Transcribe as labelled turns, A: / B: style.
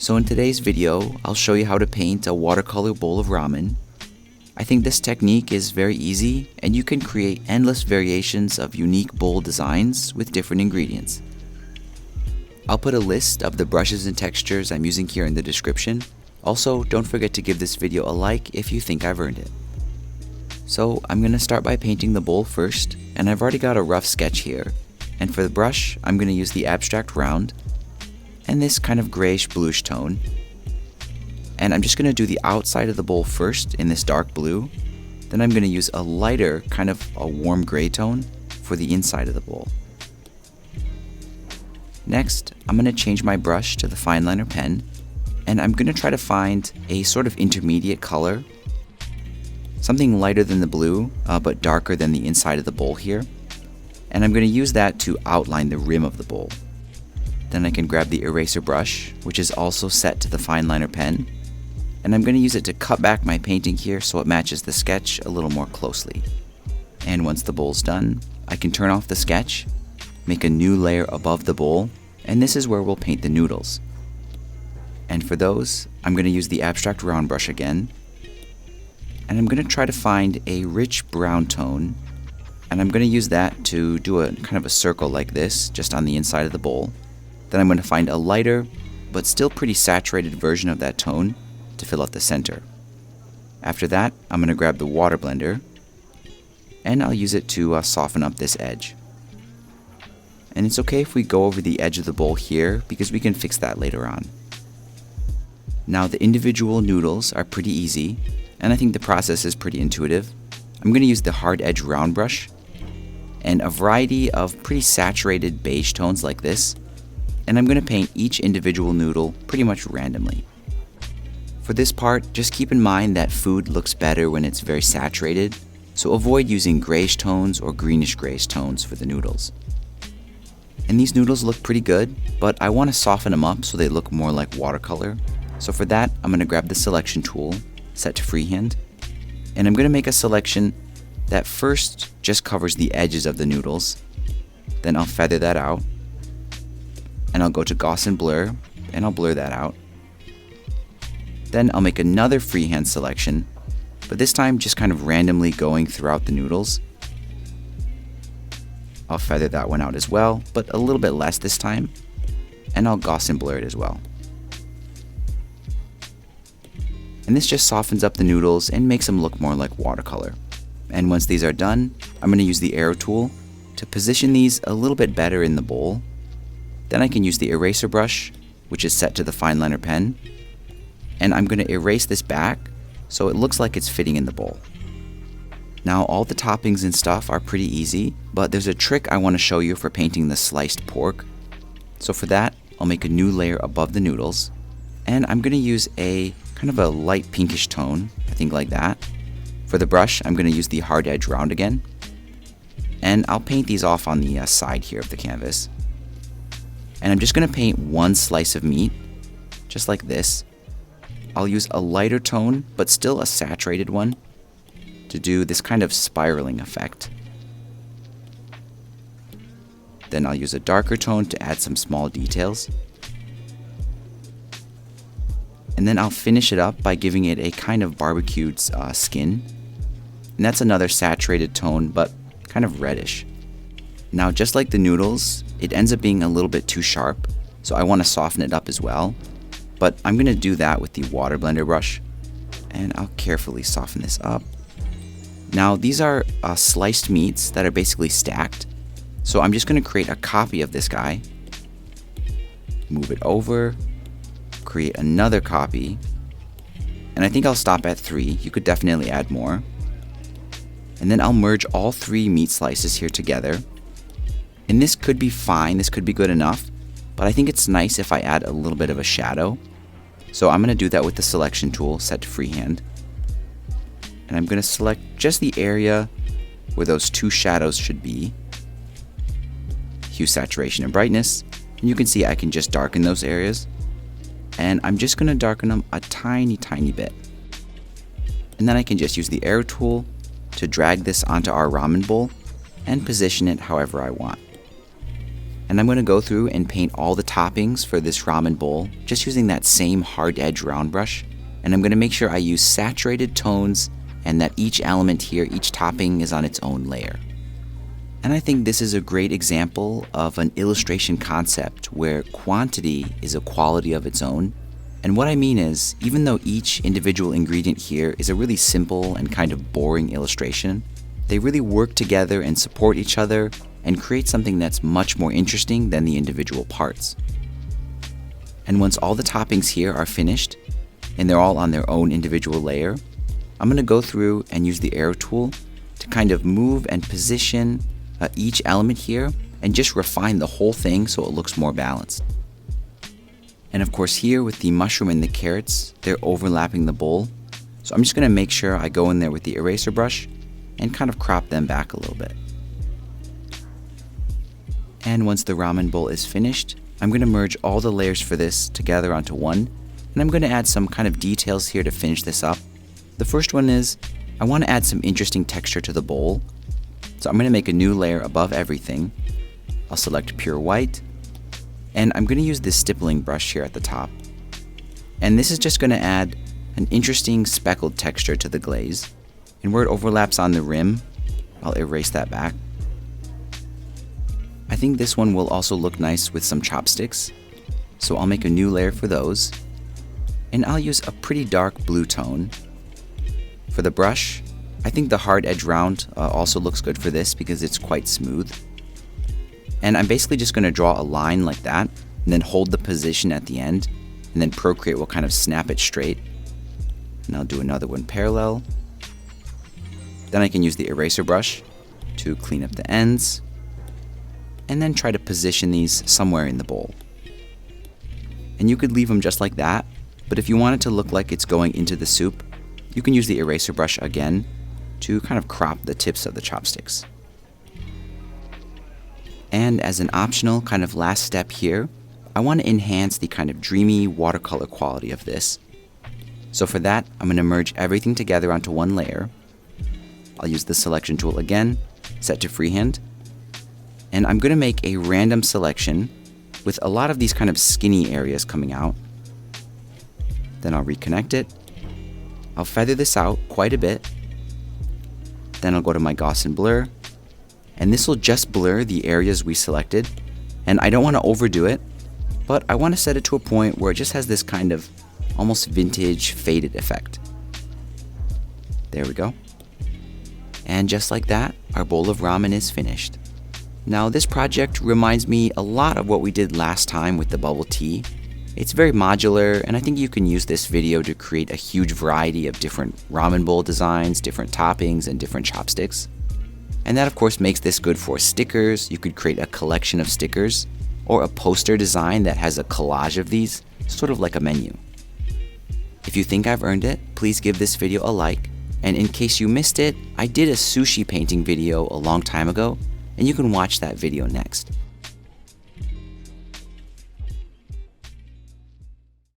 A: So in today's video, I'll show you how to paint a watercolor bowl of ramen. I think this technique is very easy and you can create endless variations of unique bowl designs with different ingredients. I'll put a list of the brushes and textures I'm using here in the description. Also, don't forget to give this video a like if you think I've earned it. So I'm going to start by painting the bowl first, and I've already got a rough sketch here. And for the brush, I'm going to use the abstract round and this kind of grayish bluish tone. And I'm just going to do the outside of the bowl first in this dark blue. Then I'm going to use a lighter, kind of a warm gray tone for the inside of the bowl. Next, I'm going to change my brush to the fine liner pen, and I'm going to try to find a sort of intermediate color, something lighter than the blue, but darker than the inside of the bowl here. And I'm going to use that to outline the rim of the bowl. Then I can grab the eraser brush, which is also set to the fine liner pen, and I'm going to use it to cut back my painting here so it matches the sketch a little more closely. And once the bowl's done, I can turn off the sketch, make a new layer above the bowl, and this is where we'll paint the noodles. And for those, I'm going to use the abstract round brush again, and I'm going to try to find a rich brown tone, and I'm going to use that to do a kind of a circle like this just on the inside of the bowl. Then I'm going to find a lighter but still pretty saturated version of that tone to fill out the center. After that, I'm going to grab the water blender and I'll use it to soften up this edge. And it's okay if we go over the edge of the bowl here because we can fix that later on. Now the individual noodles are pretty easy, and I think the process is pretty intuitive. I'm going to use the hard edge round brush and a variety of pretty saturated beige tones like this, and I'm going to paint each individual noodle pretty much randomly. For this part, just keep in mind that food looks better when it's very saturated, so avoid using grayish tones or greenish grayish tones for the noodles. And these noodles look pretty good, but I want to soften them up so they look more like watercolor. So for that, I'm going to grab the selection tool, set to freehand, and I'm going to make a selection that first just covers the edges of the noodles. Then I'll feather that out, and I'll go to Gaussian blur, and I'll blur that out. Then I'll make another freehand selection, but this time just kind of randomly going throughout the noodles. I'll feather that one out as well, but a little bit less this time, and I'll Gaussian blur it as well. And this just softens up the noodles and makes them look more like watercolor. And once these are done, I'm going to use the arrow tool to position these a little bit better in the bowl. Then I can use the eraser brush, which is set to the fine liner pen, and I'm going to erase this back so it looks like it's fitting in the bowl. Now all the toppings and stuff are pretty easy, but there's a trick I want to show you for painting the sliced pork. So for that, I'll make a new layer above the noodles, and I'm going to use a kind of a light pinkish tone, I think like that. For the brush, I'm going to use the hard edge round again, and I'll paint these off on the side here of the canvas. And I'm just going to paint one slice of meat, just like this. I'll use a lighter tone, but still a saturated one, to do this kind of spiraling effect. Then I'll use a darker tone to add some small details. And then I'll finish it up by giving it a kind of barbecued skin. And that's another saturated tone, but kind of reddish. Now, just like the noodles, it ends up being a little bit too sharp, so I want to soften it up as well. But I'm going to do that with the water blender brush, and I'll carefully soften this up. Now, these are sliced meats that are basically stacked, so I'm just going to create a copy of this guy, move it over, create another copy, and I think I'll stop at 3. You could definitely add more. And then I'll merge all 3 meat slices here together. And this could be fine, this could be good enough, but I think it's nice if I add a little bit of a shadow. So I'm going to do that with the selection tool set to freehand. And I'm going to select just the area where those 2 shadows should be. Hue, saturation, and brightness. And you can see I can just darken those areas. And I'm just going to darken them a tiny bit. And then I can just use the arrow tool to drag this onto our ramen bowl and position it however I want. And I'm going to go through and paint all the toppings for this ramen bowl, just using that same hard edge round brush. And I'm going to make sure I use saturated tones and that each element here, each topping is on its own layer. And I think this is a great example of an illustration concept where quantity is a quality of its own. And what I mean is, even though each individual ingredient here is a really simple and kind of boring illustration, they really work together and support each other and create something that's much more interesting than the individual parts. And once all the toppings here are finished, and they're all on their own individual layer, I'm going to go through and use the arrow tool to kind of move and position each element here and just refine the whole thing so it looks more balanced. And of course here with the mushroom and the carrots, they're overlapping the bowl. So I'm just going to make sure I go in there with the eraser brush and kind of crop them back a little bit. And once the ramen bowl is finished, I'm going to merge all the layers for this together onto one. And I'm going to add some kind of details here to finish this up. The first one is, I want to add some interesting texture to the bowl. So I'm going to make a new layer above everything. I'll select pure white. And I'm going to use this stippling brush here at the top. And this is just going to add an interesting speckled texture to the glaze. And where it overlaps on the rim, I'll erase that back. I think this one will also look nice with some chopsticks. So I'll make a new layer for those. And I'll use a pretty dark blue tone. For the brush, I think the hard edge round also looks good for this because it's quite smooth. And I'm basically just going to draw a line like that and then hold the position at the end, and then Procreate will kind of snap it straight. And I'll do another one parallel. Then I can use the eraser brush to clean up the ends and then try to position these somewhere in the bowl. And you could leave them just like that, but if you want it to look like it's going into the soup, you can use the eraser brush again to kind of crop the tips of the chopsticks. And as an optional kind of last step here, I want to enhance the kind of dreamy watercolor quality of this. So for that, I'm going to merge everything together onto one layer. I'll use the selection tool again, set to freehand. And I'm going to make a random selection with a lot of these kind of skinny areas coming out. Then I'll reconnect it. I'll feather this out quite a bit. Then I'll go to my Gaussian blur. And this will just blur the areas we selected. And I don't want to overdo it, but I want to set it to a point where it just has this kind of almost vintage faded effect. There we go. And just like that, our bowl of ramen is finished. Now this project reminds me a lot of what we did last time with the bubble tea. It's very modular, and I think you can use this video to create a huge variety of different ramen bowl designs, different toppings, and different chopsticks. And that of course makes this good for stickers. You could create a collection of stickers, or a poster design that has a collage of these, sort of like a menu. If you think I've earned it, please give this video a like. And in case you missed it, I did a sushi painting video a long time ago, and you can watch that video next.